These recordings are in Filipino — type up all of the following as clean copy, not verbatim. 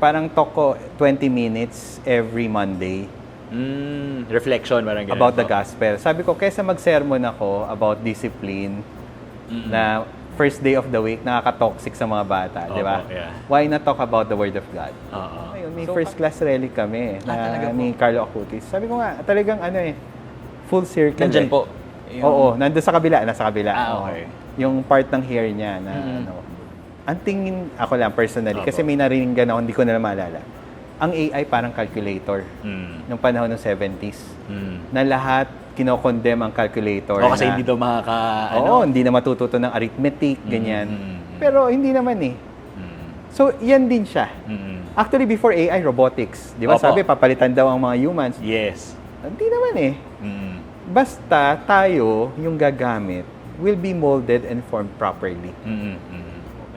parang talk ko 20 minutes every Monday Reflection, parang ganun. about the gospel. Sabi ko, kaysa mag-sermon ako about discipline na first day of the week, nakaka-toxic sa mga bata, di ba? yeah. Why not talk about the Word of God? Oo. Ngayon, may first class rally kami talaga po? ni Carlo Acutis. Sabi ko nga, talagang full circle. Nandyan po. Oo, nandun sa kabila, nasa kabila. Oo. Okay. Yung part ng hair niya na ang tingin, ako lang personally, kasi may narinig ako, hindi ko na maalala. Ang AI parang calculator nung panahon ng 70s. Na lahat kinokondem ang calculator. Kasi na, hindi daw hindi na matututo ng arithmetic, ganyan. Pero hindi naman eh. So, yan din siya. Actually, before AI, robotics. Di ba? Opo. Sabi, papalitan daw ang mga humans. Yes. Hindi naman eh. Basta tayo, yung gagamit, will be molded and formed properly.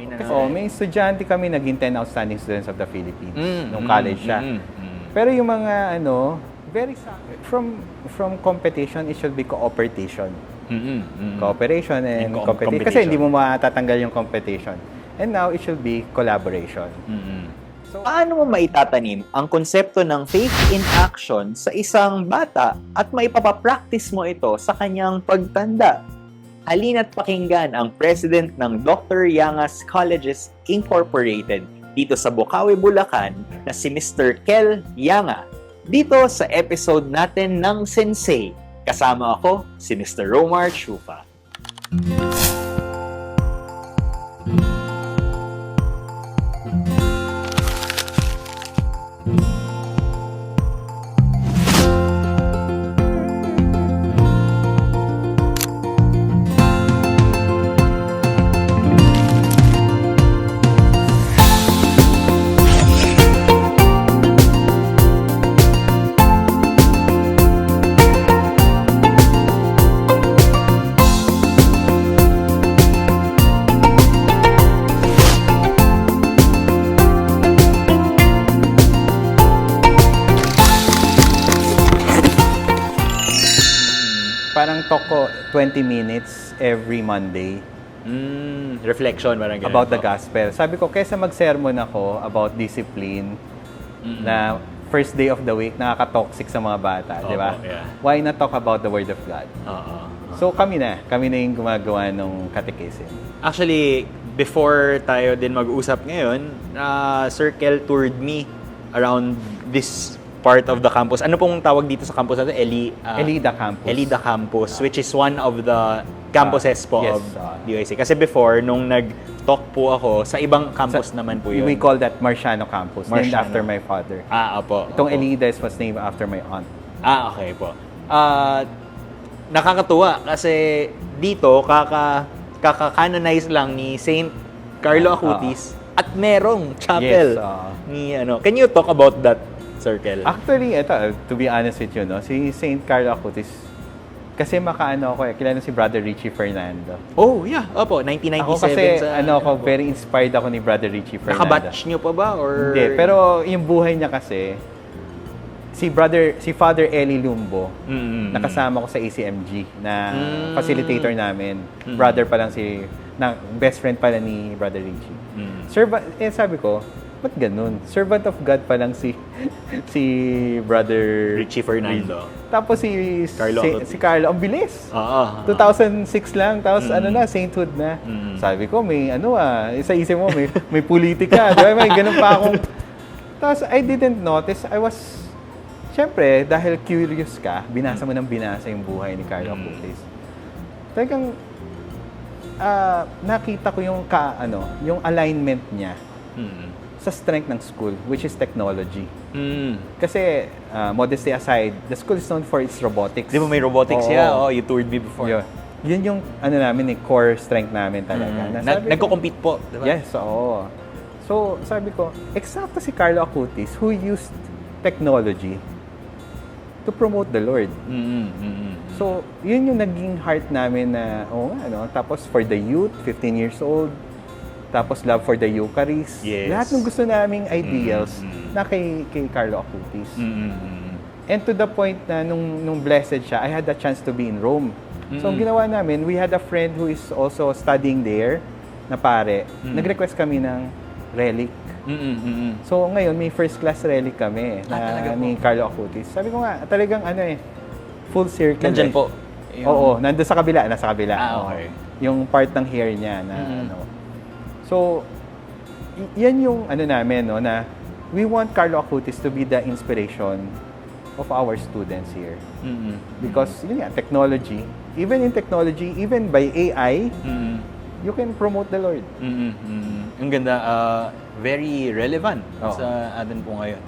Kasi may estudyante kami, naging 10 outstanding students of the Philippines nung college siya. Pero yung mga very from competition, it should be cooperation. Cooperation and competition. Kasi hindi mo matatanggal yung competition. And now, it should be collaboration. Paano mo maitatanim ang konsepto ng faith in action sa isang bata at maipapapractice mo ito sa kanyang pagtanda? Halina't pakinggan ang president ng Dr. Yangas Colleges Incorporated dito sa Bocaue, Bulacan na si Mr. Kel Yanga dito sa episode natin ng Sensei. Kasama ako, si Mr. Romar Chufa. Parang talk ko 20 minutes every Monday Reflection, parang ganun. about the gospel. Sabi ko, kaysa mag-sermon ako about discipline na first day of the week, nakaka-toxic sa mga bata, di ba? Opo, yeah. Why not talk about the Word of God? Oo. So kami na yung gumagawa ng catechism. Actually, before tayo din mag-usap ngayon, Sir Kel toured me around this part of the campus. Ano pong tawag dito sa campus natin? Elida Campus. Elida Campus, which is one of the campuses po yes, of DOIC. Kasi before, nung nag-talk po ako, sa ibang campus naman po yun. We call that Marciano Campus, named Marciano. after my father. Opo. Itong opo. Elida was named after my aunt. Okay po. Nakakatuwa kasi dito, kaka-canonize lang ni Saint Carlo Acutis at merong chapel Yes, ni Can you talk about that, Sir Kel? Actually, to be honest with you, si Saint Carlo Acutis, kasi ako kilala si Brother Richie Fernando. Oh, yeah. Opo, 1997 Ako kasi, sa... very inspired ako ni Brother Richie Fernando. Nakabatch nyo pa ba? Or... Hindi, pero yung buhay niya kasi, si Father Eli Lumbo, nakasama ko sa ACMG na facilitator namin. Brother pa lang best friend pala ni Brother Richie. Sabi ko, ba't ganun? Servant of God pa lang si Brother Richie Fernando. Tapos si Carlo, ang bilis. 2006 lang, tapos sainthood na. Sabi ko, may isa isip mo, may politika, di ba? May ganun pa akong... Tapos I didn't notice, Siyempre, dahil curious ka, binasa mo ng binasa yung buhay ni Carlo Acutis. Talagang, nakita ko yung yung alignment niya sa strength ng school, which is technology. Kasi, modesty aside, the school is known for its robotics. Di ba may robotics siya? You toured me before. Yun yung namin, core strength namin talaga. Nagko-compete po, di ba? Yes, oo. So, sabi ko, eksakto si Carlo Acutis who used technology to promote the Lord. So, yun yung naging heart namin na, tapos for the youth, 15 years old, tapos love for the Eucharist. Yes. Lahat ng gusto naming ideals na kay Carlo Acutis. And to the point na nung blessed siya, I had the chance to be in Rome. So, ang ginawa namin, we had a friend who is also studying there, na pare. Nag-request kami ng relic So ngayon may first class relic kami talaga po? ni Carlo Acutis. Sabi ko nga, talagang full circle. Nandyan po. Oo, nandun sa kabila, nasa kabila. Okay. Yung part ng hair niya na So, yan yung namin, no, na we want Carlo Acutis to be the inspiration of our students here. Because, yun nga, technology, even in technology, even by AI, you can promote the Lord. Ang ganda, very relevant sa atin po ngayon.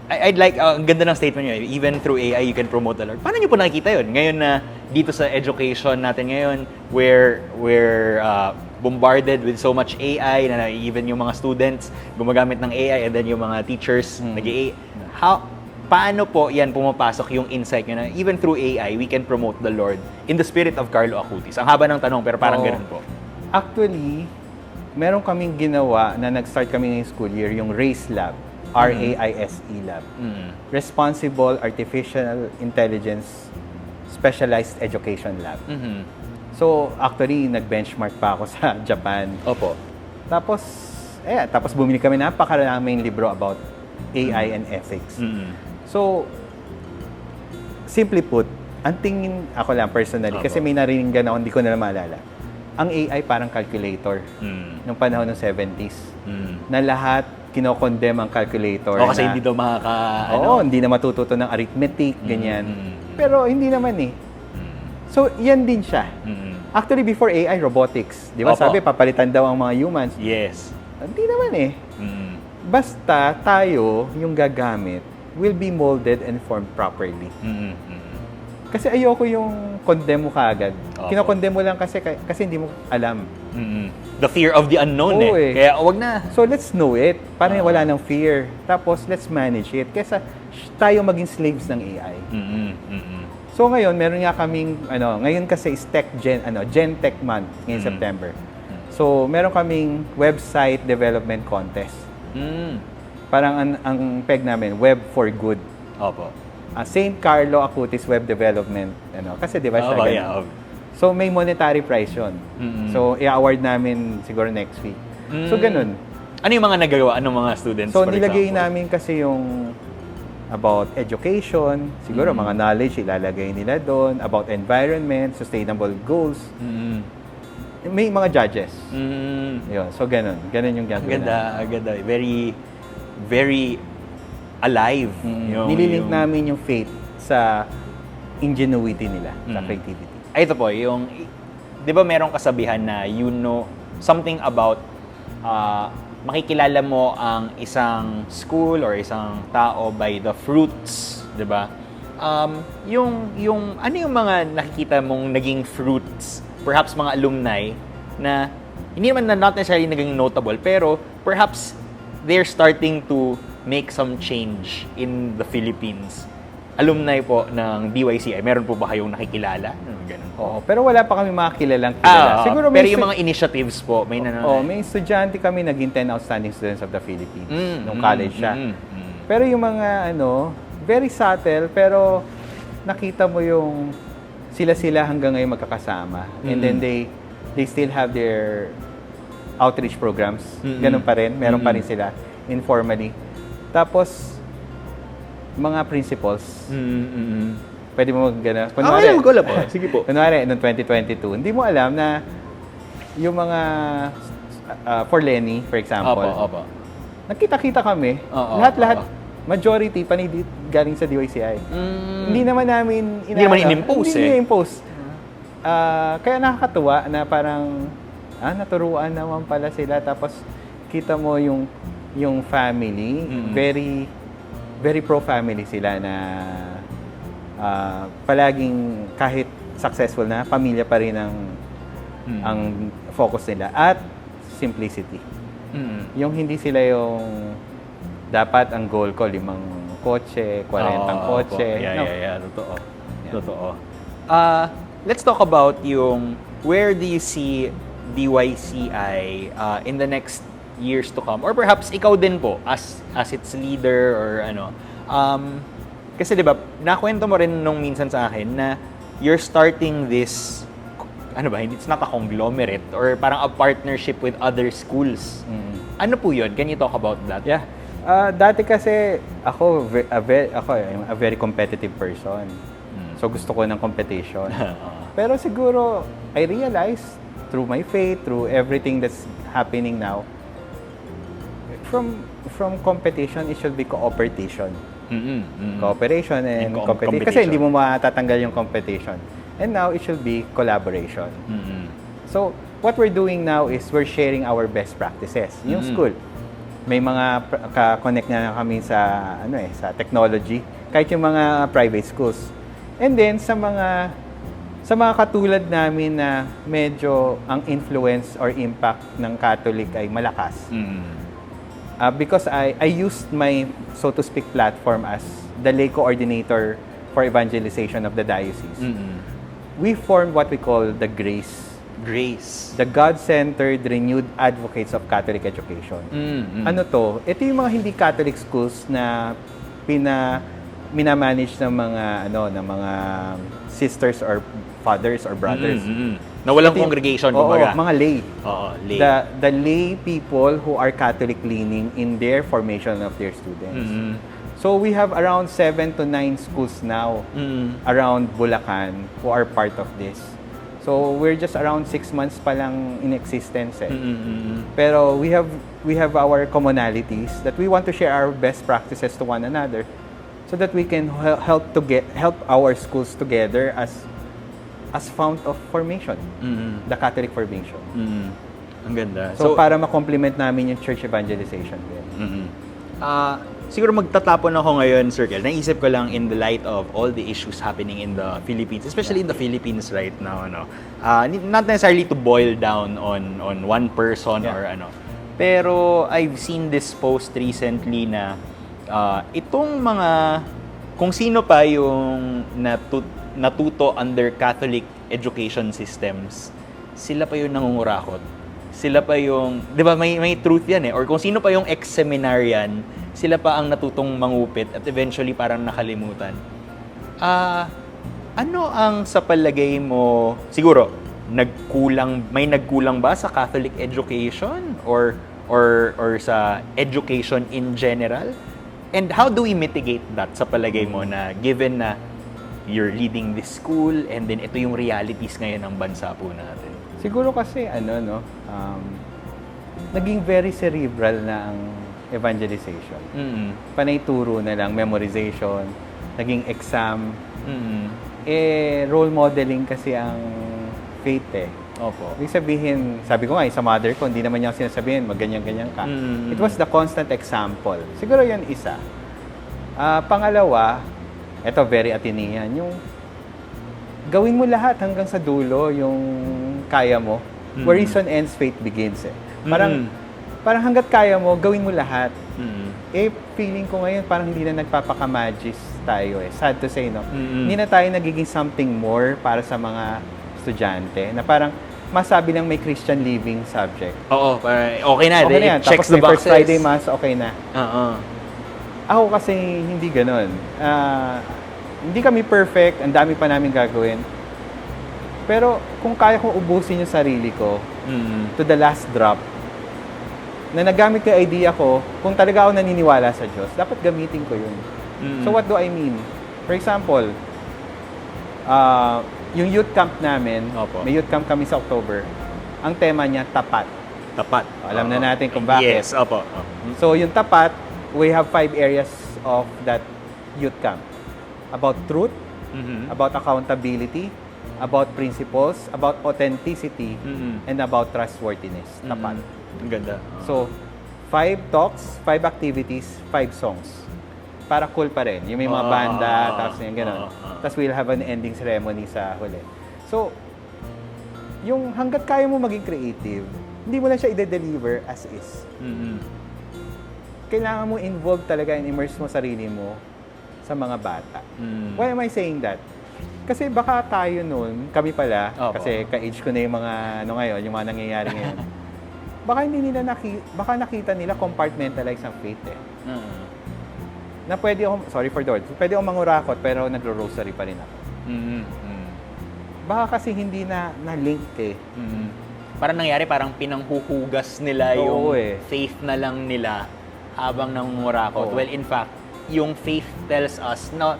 I'd like, ang ganda ng statement nyo, even through AI, you can promote the Lord. Paano nyo po nakikita yun? Ngayon na dito sa education natin ngayon, where we're bombarded with so much AI, na even yung mga students gumagamit ng AI, and then yung mga teachers nag-AI. Paano po yan pumapasok yung insight nyo na even through AI, we can promote the Lord in the spirit of Carlo Acutis? Ang haba ng tanong, pero parang ganun po. Actually, meron kaming ginawa na nag-start kami ngayong school year, yung RAISE Lab. RAISE Lab. Responsible Artificial Intelligence Specialized Education Lab. So, actually, nag-benchmark pa ako sa Japan. Opo. Tapos bumili kami napakaraming libro about AI and ethics. So, simply put, ang tingin ako lang personally, kasi may narinig ako, hindi ko na maalala. Ang AI parang calculator nung panahon ng 70s. Na lahat kinokondem ang calculator. Kasi hindi daw hindi na matututo ng arithmetic, ganyan. Pero hindi naman eh. So, yan din siya. Actually, before AI, robotics. Di ba sabi, papalitan daw ang mga humans. Yes. Hindi naman eh. Basta tayo, yung gagamit, will be molded and formed properly. Kasi ayoko yung condemn mo kaagad. Kinokondem mo lang kasi hindi mo alam. The fear of the unknown Kaya wag na. So let's know it. Parang wala ng fear. Tapos let's manage it. Kesa tayo maging slaves ng AI. So ngayon, meron nga kaming, ngayon kasi is Gen Tech Month ngayong September. So meron kaming website development contest. Parang ang peg namin, Web for Good. Opo. St. Carlo Acutis Web Development. Kasi di ba siya So may monetary prize yun. So i-award namin siguro next week. So ganun. Ano yung mga nagagawa? Anong mga students, So for nilagay example? namin kasi yung about education, siguro mga knowledge ilalagay nila doon, about environment, sustainable goals. May mga judges. Yun. So ganun. Ganun yung gagawin. Ganda. Very, very alive. Nililink namin yung faith sa ingenuity nila, sa creativity. Ito po, di ba merong kasabihan na something about makikilala mo ang isang school or isang tao by the fruits, di ba? Ano yung mga nakikita mong naging fruits, perhaps mga alumni na hindi naman not necessarily naging notable, pero perhaps they're starting to make some change in the Philippines. Alumni po ng DYCI, meron po ba kayong nakikilala? Ganun po. Oo, pero wala pa kami mga kilalang kilala. Siguro pero yung mga initiatives po, may may estudyante kami naging 10 outstanding students of the Philippines nung college siya. Pero yung mga very subtle, pero nakita mo yung sila hanggang ngayon magkakasama. And then they still have their outreach programs. Ganun pa rin. Meron pa rin sila informally. Tapos, mga principles. Pwede mo gano'n. Wala po. Sige po. Kunwari, noong 2022, hindi mo alam na yung mga, for Lenny, for example, Opo. nagkita-kita kami. Lahat-lahat, majority, panidit galing sa DYCI. Hindi naman namin Hindi naman in-impose Hindi in-impose. Kaya nakakatuwa na parang, naturuan naman pala sila. Tapos, kita mo yung family, very pro-family sila na palaging kahit successful na, pamilya pa rin ang focus nila. At simplicity. Yung hindi sila yung dapat ang goal ko, 5 kotse, 40 kotse. Yeah. Totoo. Let's talk about where do you see DYCI in the next years to come, or perhaps ikaw din po as its leader or kasi 'di ba nakwento mo rin nung minsan sa akin na you're starting this ano ba, it's not a conglomerate or parang a partnership with other schools. Ano po yun? Can you talk about that? Yeah. Dati kasi ako a very competitive person. So gusto ko ng competition. Pero siguro I realized through my faith, through everything that's happening now, from competition it should be cooperation. Cooperation and competition. Kasi hindi mo matatanggal yung competition. And now it should be collaboration. So what we're doing now is we're sharing our best practices. Yung school, may mga ka-connect na kami sa sa technology, kahit yung mga private schools. And then sa mga katulad namin na medyo ang influence or impact ng Catholic ay malakas. Because I used my, so to speak, platform as the lay coordinator for evangelization of the diocese. We formed what we call the GRACE. The God-Centered Renewed Advocates of Catholic Education. Ano to? Ito yung mga hindi Catholic schools na minamanage ng mga sisters or fathers or brothers. Na walang congregation, kumbaga. Mga lay. Lay. The lay people who are Catholic leaning in their formation of their students. So we have around 7 to 9 schools now around Bulacan who are part of this. So we're just around 6 months pa lang in existence Pero we have our commonalities that we want to share our best practices to one another so that we can help our schools together as fount of formation, the Catholic formation. Ang ganda. So para ma-complement namin yung church evangelization din. Siguro magtatapon ako ngayon, Sir Kel. Naisip ko lang in the light of all the issues happening in the Philippines, especially in the Philippines right now, not necessarily to boil down on one person or Pero I've seen this post recently na itong mga, kung sino pa yung natuto under Catholic education systems, sila pa yung nangungurakot. Sila pa yung, di ba may truth yan or kung sino pa yung ex-seminarian, sila pa ang natutong mangupit at eventually parang nakalimutan. Ano ang sa palagay mo, siguro, may nagkulang ba sa Catholic education or sa education in general? And how do we mitigate that sa palagay mo na given na you're leading this school and then ito yung realities ngayon ng bansa po natin? Siguro kasi naging very cerebral na ang evangelization. Panay turo na lang, memorization, naging exam. Role modeling kasi ang faith Opo. Ibig sabihin, sabi ko nga, sa mother ko, hindi naman niya sinasabihin, magganyan-ganyan ka. It was the constant example. Siguro yan isa. Pangalawa, ito very Atenean, yung gawin mo lahat hanggang sa dulo, yung kaya mo. Where reason ends, faith begins Parang hanggat kaya mo, gawin mo lahat. Feeling ko ngayon, parang hindi na nagpapaka-magis tayo Sad to say, no? Hindi na tayo nagiging something more para sa mga estudyante. Na parang, masabi lang may Christian living subject. Oo, okay na. Okay na yan. Checks Tapos the may First boxes. Friday Mass, okay na. Ako kasi hindi ganun. Hindi kami perfect, ang dami pa namin gagawin. Pero kung kaya kong ubusin yung sarili ko to the last drop, na nagamit ko yung idea ko, kung talaga ako naniniwala sa Diyos, dapat gamitin ko yun. So what do I mean? For example, yung youth camp namin, may youth camp kami sa October, ang tema niya, tapat. Tapat. Alam na natin kung bakit. Yes, opo. So yung tapat, we have 5 areas of that youth camp. About truth, about accountability, about principles, about authenticity, and about trustworthiness. Tapat. Ang ganda. So, 5 talks, 5 activities, 5 songs. Para cool pa rin. Yung may mga banda, tapos yung gano'n. Tapos we'll have an ending ceremony sa huli. So, yung hanggat kaya mo maging creative, hindi mo lang siya i-deliver as is. Kailangan mo involve talaga and immerse mo sarili mo sa mga bata. Why am I saying that? Kasi baka tayo noon, kami pala, kasi ka-age ko na yung mga ngayon, yung mga nangyayari ngayon. Baka hindi nila baka nakita nila compartmentalize ang faith Na pwede ako, sorry for the word, pwede ako mangurakot pero nagro-rosary pa rin ako. baka kasi hindi na-link eh. Parang nangyari, parang pinanghuhugas nila Oo, yung faith na lang nila habang nangungurakot. Oo. Well, in fact, yung faith tells us not,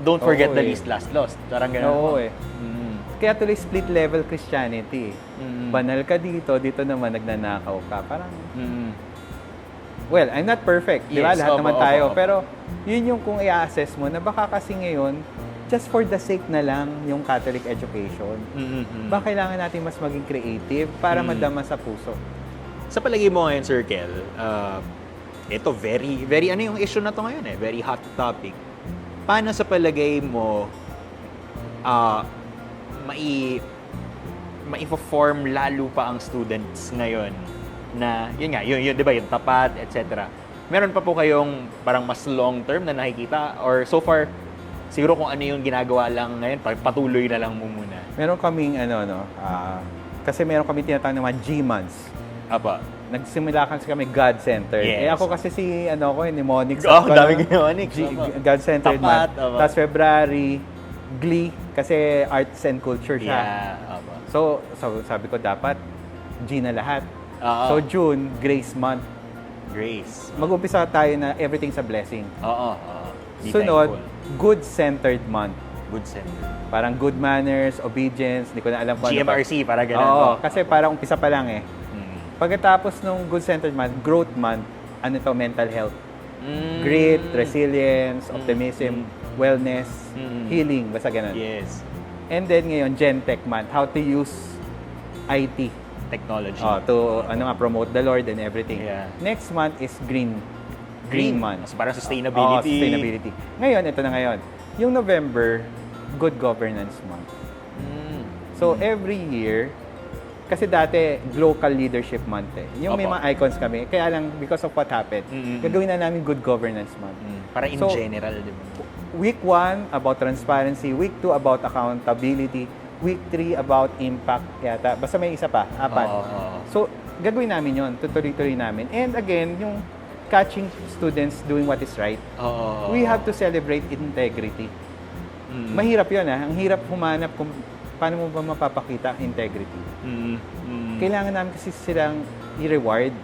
don't forget Oo, the eh. least last lost. Parang ganun. Oo eh. Kaya tuloy split level Christianity. Banal ka dito naman nagnanakaw ka. Parang, well, I'm not perfect. Di ba? Yes, Lahat opo, naman opo, tayo. opo. Pero, yun yung kung i-assess mo na baka kasi ngayon, just for the sake na lang yung Catholic education. Baka kailangan natin mas maging creative para madama sa puso. Sa palagay mo ngayon, Sir Kel, ito, very, ano yung issue na to ngayon eh, very hot topic. Paano sa palagay mo, mai-form lalo pa ang students ngayon na, yun nga, yun di ba, yung tapat, etc. Meron pa po kayong parang mas long term na nakikita? Or so far, siguro kung ano yung ginagawa lang ngayon, patuloy na lang mo muna. Meron kaming kasi meron kami tinatawag na mga G-months. Apa? Nagsimula kasi kami God-centered. Yes. Eh ako kasi si Mnemonics. Oh, daming Mnemonics. God-centered Tapat, month. apa. Tapos February, Glee, kasi arts and culture siya. Yeah, apa. So sabi ko dapat G na lahat. Oo. So June, Grace Month. Grace. Mag-umpisa tayo na everything's a blessing. Oo. Be Sunod, thankful. Good-centered month. Good center. Parang good manners, obedience, hindi ko na alam kung ano pa. GMRC, para ganun. Oo, po. kasi parang umpisa pa lang eh. Mm. Pagkatapos nung good-centered month, growth month, mental health. Mm. Grit, resilience, optimism, wellness, Mm. healing, basta ganun. Yes. And then ngayon, Gen Tech month, how to use IT Technology. to promote the Lord and everything. Yeah. Next month is Green month. So, parang sustainability. Sustainability. Ngayon, ito na ngayon. Yung November, Good Governance Month. Mm. So, every year, kasi dati, Local Leadership Month eh. Yung may Opo. mga icons kami, kaya lang, because of what happened, gagawin na namin Good Governance Month. Para in So, general, di ba? Week 1, about transparency. Week 2, about accountability. Week 3, about impact yata. Basta may isa pa, 4. Oo. So, gagawin namin yon, tutuloy-tuloy namin. And again, yung catching students doing what is right, Oo. we have to celebrate integrity. Mm. Mahirap yun Ang hirap humanap kung paano mo ba mapapakita ang integrity. Kailangan namin kasi silang i-reward.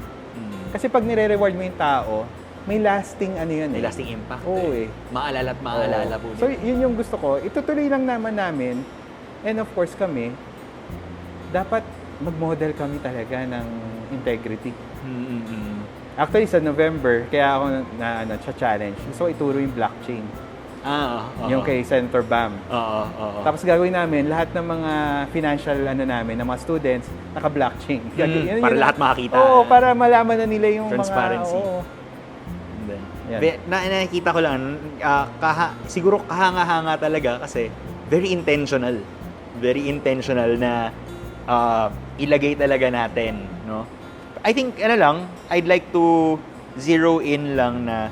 Kasi pag nire-reward mo yung tao, may lasting yun May eh. lasting impact. Oo eh. Maalala at maalala po. So, yun yung gusto ko. Itutuloy lang naman namin. And of course kami, dapat mag-model kami talaga ng integrity. Actually, sa November, kaya ako challenge. So, ituro yung blockchain. Yung kay Senator Bam. Oo. Tapos gagawin namin, lahat ng mga financial namin, ng mga students, naka-blockchain. Para lahat makakita. Oo, para malaman na nila yung Transparency. mga... Oo. Yan. Nakikita ko lang, siguro kahanga-hanga talaga kasi very intentional. Very intentional na ilagay talaga natin, no? I think, I'd like to zero in lang na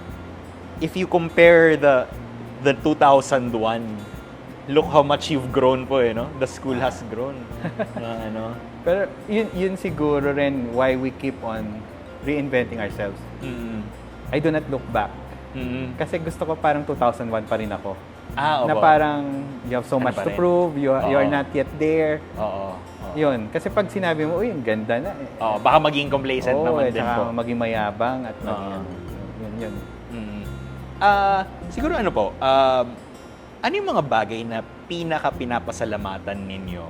if you compare the 2001, look how much you've grown po no? The school has grown. Pero yun siguro rin why we keep on reinventing ourselves. I do not look back. Kasi gusto ko parang 2001 pa rin ako. Opo. Na parang you have so much pa to rin? prove, you are Oo. not yet there. Oo. Yun. Kasi pag sinabi mo, uy, ang ganda na. Baka maging complacent naman din po. Saka maging mayabang at maging yun. Siguro po, ano yung mga bagay na pinaka-pinapasalamatan ninyo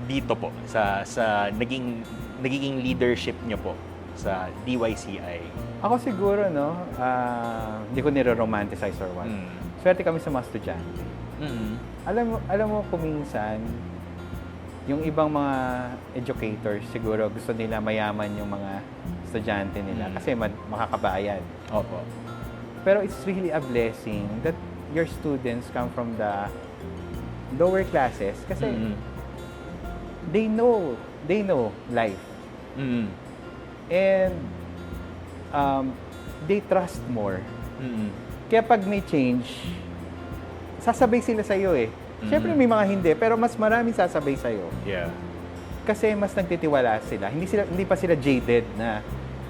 dito po sa nagiging leadership nyo po sa DYCI? Ako siguro, hindi ko nire-romanticize or what. Swerte kami sa mga estudyante. Alam mo kuminsan, yung ibang mga educators, siguro gusto nila mayaman yung mga estudyante nila kasi makakabayad. Opo. Pero it's really a blessing that your students come from the lower classes kasi they know life. And they trust more. Kaya pag may change, sasabay sila sa iyo eh. Siyempre may mga hindi, pero mas maraming sasabay sa iyo. Yeah. Kasi mas nagtitiwala sila. Hindi pa sila jaded na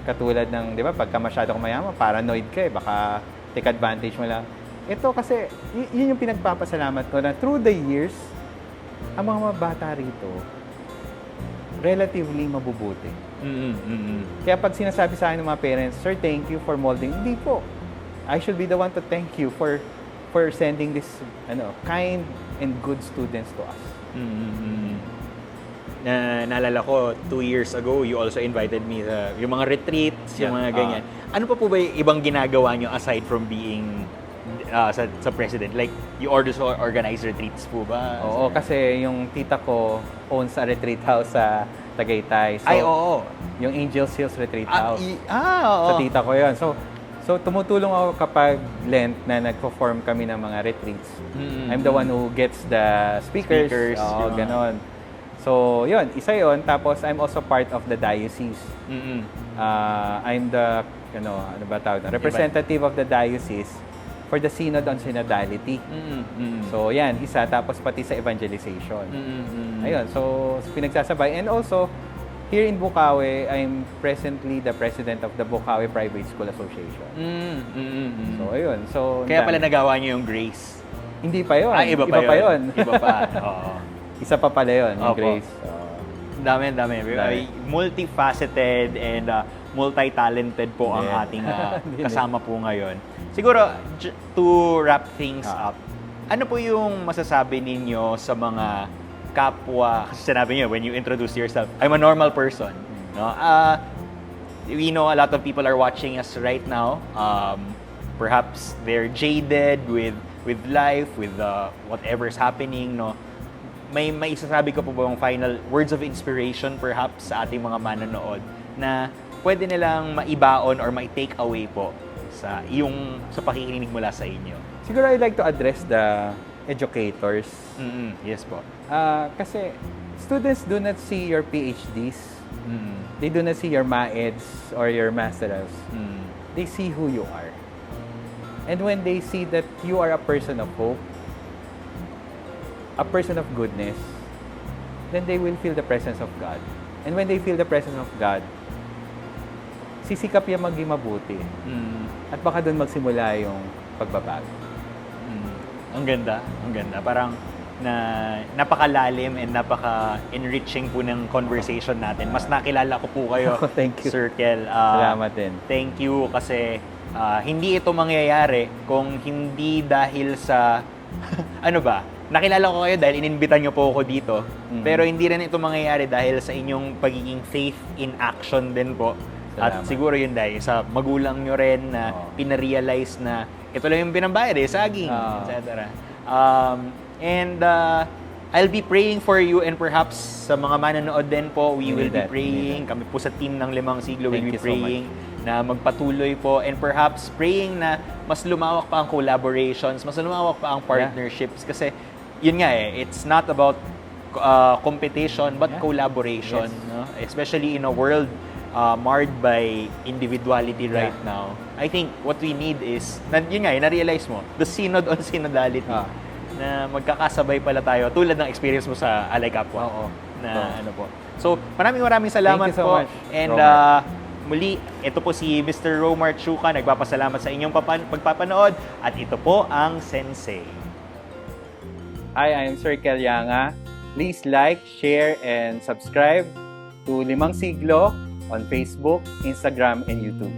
katulad ng, 'di ba, pagka masyado kang mayaman, paranoid ka eh, baka take advantage mo lang. Ito kasi yun yung pinagpapasalamat ko na through the years, ang mga bata rito, relatively mabubuti. Kaya pag sinasabi sa akin ng mga parents, "Sir, thank you for molding." Hindi po. I should be the one to thank you for sending this kind and good students to us. Naalala ko, 2 years ago, you also invited me sa yung mga retreats, yung mga ganyan. Ano pa po ba yung ibang ginagawa nyo aside from being sa president? Like, you also organize retreats po ba? Oo, kasi yung tita ko owns a retreat house sa Tagaytay. So, Ay, oo. yung Angels Hills Retreat House. Oo. Sa tita ko yun. So tumutulong ako kapag Lent na nagpo-form kami ng mga retreats. I'm the one who gets the speakers. Oo, yung ganon. So, yun. Isa yun. Tapos, I'm also part of the diocese. I'm the, ano ba tawag na? Representative of the diocese for the Synod on Synodality. So, yan. Isa. Tapos, pati sa evangelization. Ayun. So, pinagsasabay. And also, here in Bukawi, I'm presently the president of the Bukawi Private School Association. So, ayun. So, Kaya pala nagawa niyo yung Grace. hindi pa yun. Iba pa yun. Iba pa. Oo. Isa pa pala yun, yung Opo. Grace. Dami. Multifaceted and multi-talented po ang Yeah. ating kasama po ngayon. Siguro, to wrap things up, ano po yung masasabi ninyo sa mga kapwa? Kasi sinabi niyo, when you introduce yourself, I'm a normal person. No? We know a lot of people are watching us right now. Perhaps they're jaded with life, with whatever's happening. No? May isasabi ko po ba yung final words of inspiration perhaps sa ating mga manonood na pwede nilang maibaon or mai-take away po sa pakikinig mula sa inyo? Siguro I'd like to address the educators. Yes po. Kasi students do not see your PhDs. They do not see your MAEDs or your Masterals. They see who you are. And when they see that you are a person of hope, a person of goodness, then they will feel the presence of God. And when they feel the presence of God, sisikap yung maging mabuti. At baka doon magsimula yung pagbabago. Ang ganda. Parang napakalalim and napaka-enriching po ng conversation natin. Mas nakilala ko po kayo, Thank you. Sir Kel. Salamat din. Thank you kasi hindi ito mangyayari kung hindi dahil sa nakilala ko kayo dahil ininbitan niyo po ako dito. Pero hindi rin ito mangyayari dahil sa inyong pagiging faith in action din po. At Salamat. siguro yun dahil sa magulang nyo rin na pinarealize na ito lang yung pinambayad saging, etc. And I'll be praying for you and perhaps sa mga manonood din po, we will be praying. Kami po sa team ng Limang Siglo will be praying na magpatuloy po and perhaps praying na mas lumawak pa ang collaborations, mas lumawak pa ang partnerships kasi yun nga it's not about competition but collaboration, no? Especially in a world marred by individuality right now. I think what we need is, yun nga, na-realize mo, the Synod on Synodality, na magkakasabay pala tayo, tulad ng experience mo sa Alay Kapwa. Ano po. So, maraming salamat Thank you so po. much, And muli, ito po si Mr. Romar Chuka, nagpapasalamat sa inyong pagpapanood, at ito po ang Sensei. Hi, I'm Sir Kel Yanga. Please like, share, and subscribe to Limang Siglo on Facebook, Instagram, and YouTube.